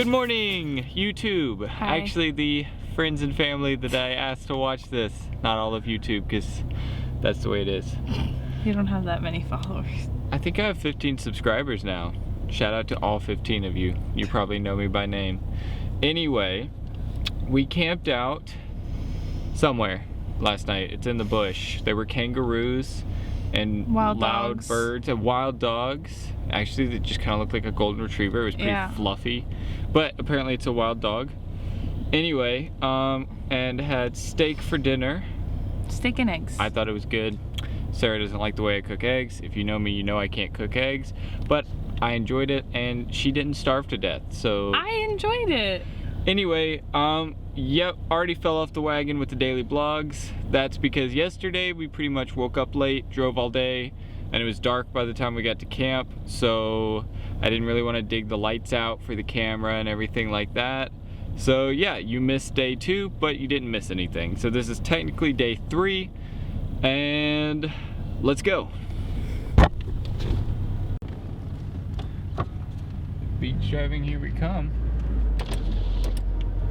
Good morning, YouTube. Hi. Actually, the friends and family that I asked to watch this, not all of YouTube, because that's the way it is. You don't have that many followers. I think I have 15 subscribers now. Shout out to all 15 of you. You probably know me by name. Anyway, we camped out somewhere last night. It's in the bush. There were kangaroos and Wild loud dogs. birds and wild dogs. Actually, they just kind of looked like a golden retriever. It was pretty fluffy, but apparently it's a wild dog. Anyway, and had steak for dinner. Steak and eggs. I thought it was good. Sarah doesn't like the way I cook eggs. If you know me, you know I can't cook eggs, but I enjoyed it and she didn't starve to death, so. I enjoyed it. Anyway, yep, already fell off the wagon with the daily vlogs. That's because yesterday we pretty much woke up late, drove all day, and it was dark by the time we got to camp, so I didn't really want to dig the lights out for the camera and everything like that. So yeah, you missed day 2, but you didn't miss anything. So this is technically day 3, and let's go. Beach driving, here we come.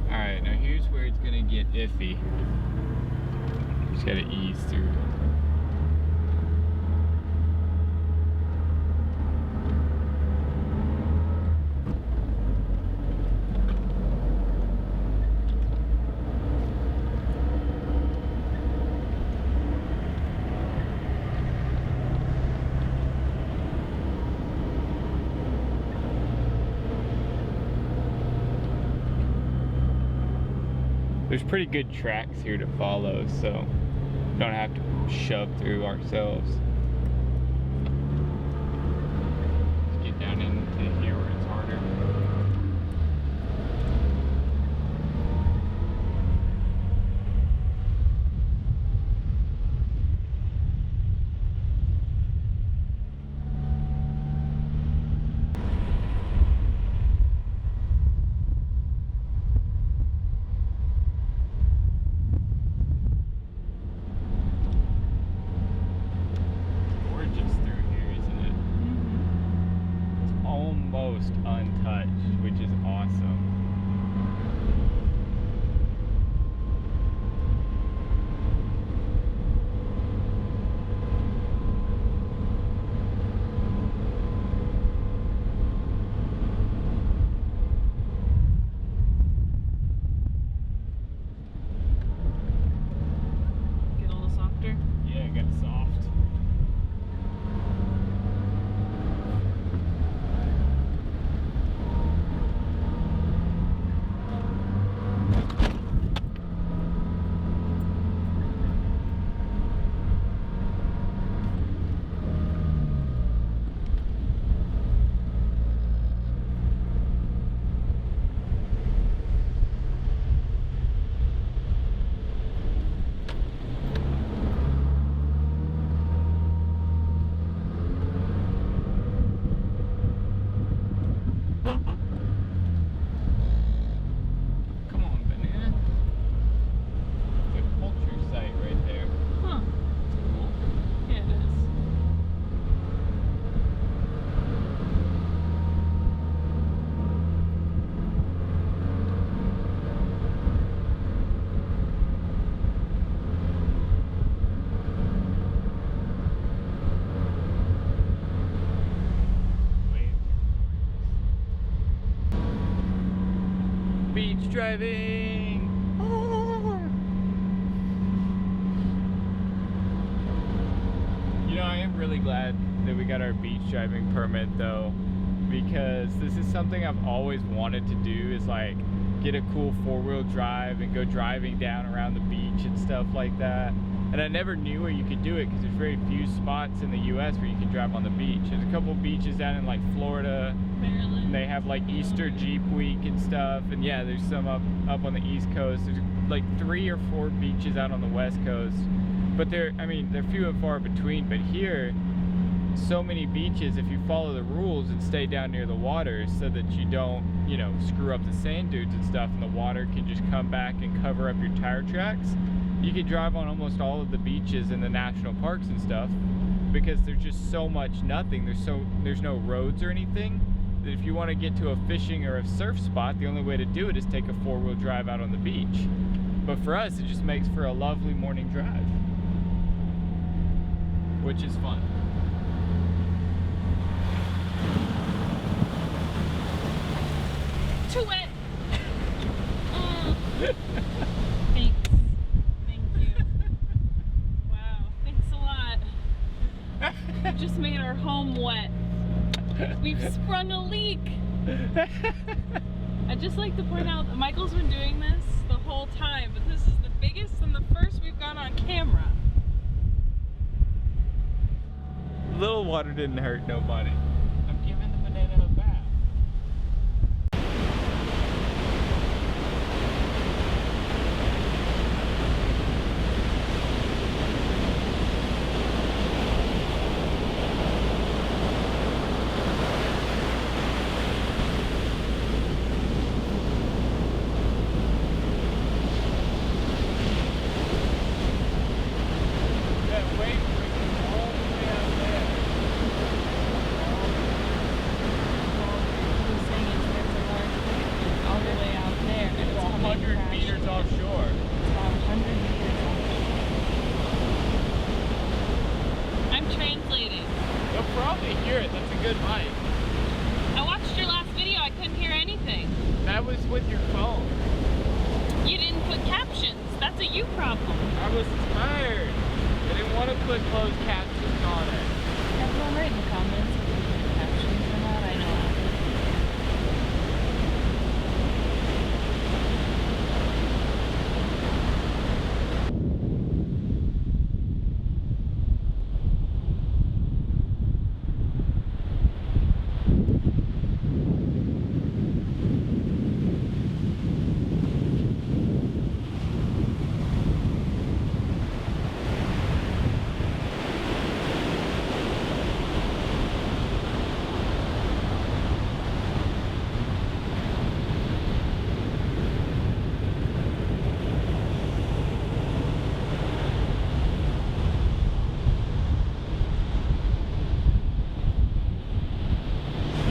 Alright, now here's where it's gonna get iffy. Just gotta ease through. There's pretty good tracks here to follow, so don't have to shove through ourselves. Let's get down into here where it's harder. Almost untouched, which is awesome. Get a little softer? Yeah, it got soft. Beach driving. You know, I am really glad that we got our beach driving permit though, because this is something I've always wanted to do, is like get a cool 4-wheel drive and go driving down around the beach and stuff like that. And I never knew where you could do it because there's very few spots in the US where you can drive on the beach. There's a couple beaches down in like Florida. Maryland. They have like Easter Jeep Week and stuff, and yeah, there's some up on the East Coast. There's like 3 or 4 beaches out on the West Coast, but they're few and far between. But here, so many beaches, if you follow the rules and stay down near the water so that you don't, you know, screw up the sand dunes and stuff, and the water can just come back and cover up your tire tracks, you can drive on almost all of the beaches in the national parks and stuff, because there's just so much nothing. There's no roads or anything. that if you want to get to a fishing or a surf spot, the only way to do it is take a 4-wheel drive out on the beach. But for us, it just makes for a lovely morning drive, which is fun. Too wet. Thanks. Thank you. Wow. Thanks a lot. You just made our home wet. We've sprung a leak. I'd just like to point out that Michael's been doing this the whole time, but this is the biggest and the first we've got on camera. Little water didn't hurt nobody. I'm giving the banana a bath. Probably hear it. That's a good mic. I watched your last video. I couldn't hear anything. That was with your phone. You didn't put captions. That's a you problem. I was tired. I didn't want to put closed captions on it. Everyone write in the comments if you put captions or not. I know.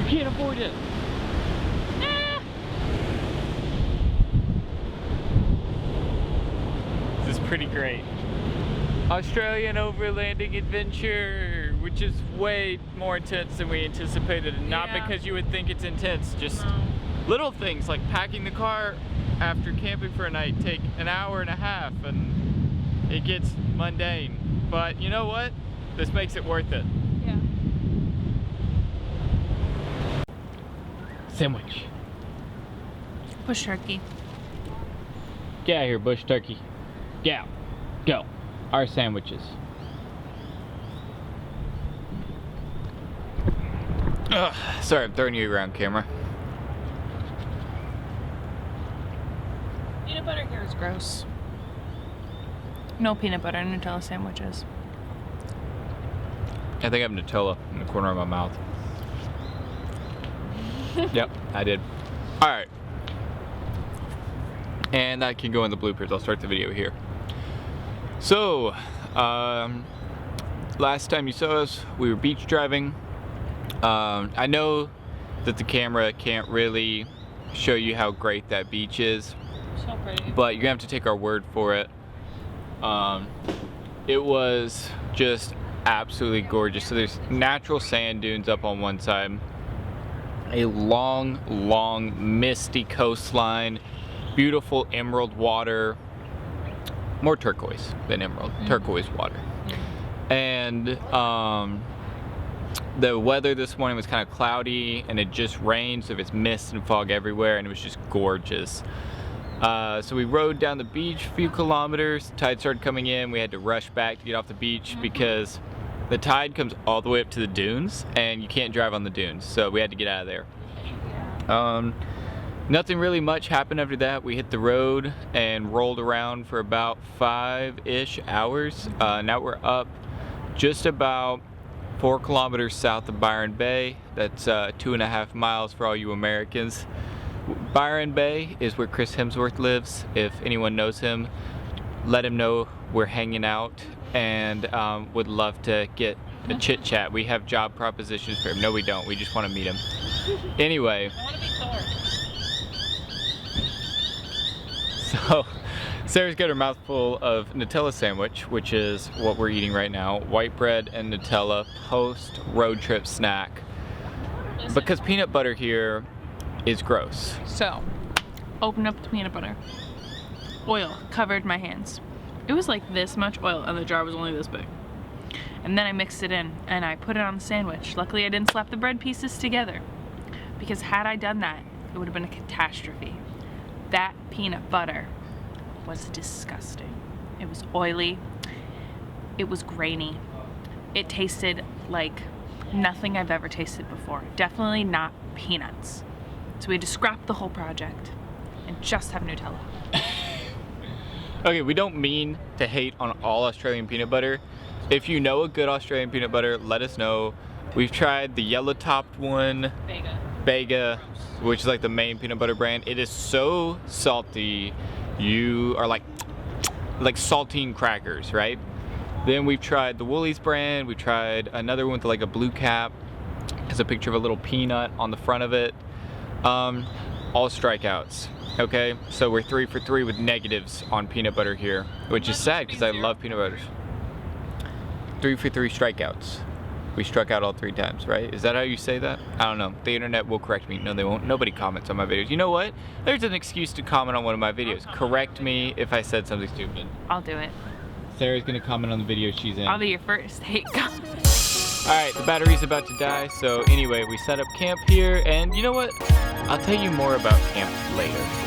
Can't avoid it. Ah. This is pretty great. Australian overlanding adventure, which is way more intense than we anticipated, and not Yeah. because you would think it's intense, just No. little things like packing the car after camping for a night take an hour and a half, and it gets mundane. But you know what? This makes it worth it. Yeah. Sandwich. Bush turkey. Get out of here, bush turkey. Get out. Go. Our sandwiches. Ugh, sorry, I'm throwing you around camera. Peanut butter here is gross. No peanut butter in Nutella sandwiches. I think I have Nutella in the corner of my mouth. Yep, I did. Alright. And that can go in the bloopers. I'll start the video here. So, last time you saw us, we were beach driving. I know that the camera can't really show you how great that beach is. So pretty. But you're gonna have to take our word for it. It was just absolutely gorgeous. So there's natural sand dunes up on one side, a long, misty coastline, beautiful emerald water, more turquoise than emerald, turquoise water. And the weather this morning was kind of cloudy, and it just rained, so it's mist and fog everywhere, and it was just gorgeous. So we rode down the beach a few kilometers. Tide started coming in. We had to rush back to get off the beach because the tide comes all the way up to the dunes, and you can't drive on the dunes, so we had to get out of there. Nothing really much happened after that. We hit the road and rolled around for about 5-ish hours. Now we're up just about 4 kilometers south of Byron Bay. That's 2.5 miles for all you Americans. Byron Bay is where Chris Hemsworth lives. If anyone knows him, let him know we're hanging out, and would love to get a chit chat. We have job propositions for him. No, we don't. We just want to meet him. Anyway. I want to be Thor. So, Sarah's got her mouth full of Nutella sandwich, which is what we're eating right now. White bread and Nutella post road trip snack. Listen. Because peanut butter here is gross. So, open up the peanut butter. Oil covered my hands. It was like this much oil and the jar was only this big. And then I mixed it in and I put it on the sandwich. Luckily I didn't slap the bread pieces together, because had I done that, it would have been a catastrophe. That peanut butter was disgusting. It was oily. It was grainy. It tasted like nothing I've ever tasted before. Definitely not peanuts. So we had to scrap the whole project and just have Nutella. Okay, we don't mean to hate on all Australian peanut butter. If you know a good Australian peanut butter, let us know. We've tried the yellow topped one, Bega, which is like the main peanut butter brand. It is so salty. You are like saltine crackers, right? Then we've tried the Woolies brand. We tried another one with like a blue cap. Has a picture of a little peanut on the front of it. All strikeouts. Okay, so we're 3 for 3 with negatives on peanut butter here, which is sad because I love peanut butter. 3 for 3 strikeouts. We struck out all 3 times, right? Is that how you say that? I don't know. The internet will correct me. No, they won't. Nobody comments on my videos. You know what? There's an excuse to comment on one of my videos. Correct me if I said something stupid. I'll do it. Sarah's gonna comment on the video she's in. I'll be your first hate comment. Alright, the battery's about to die, so anyway, we set up camp here, and you know what? I'll tell you more about camp later.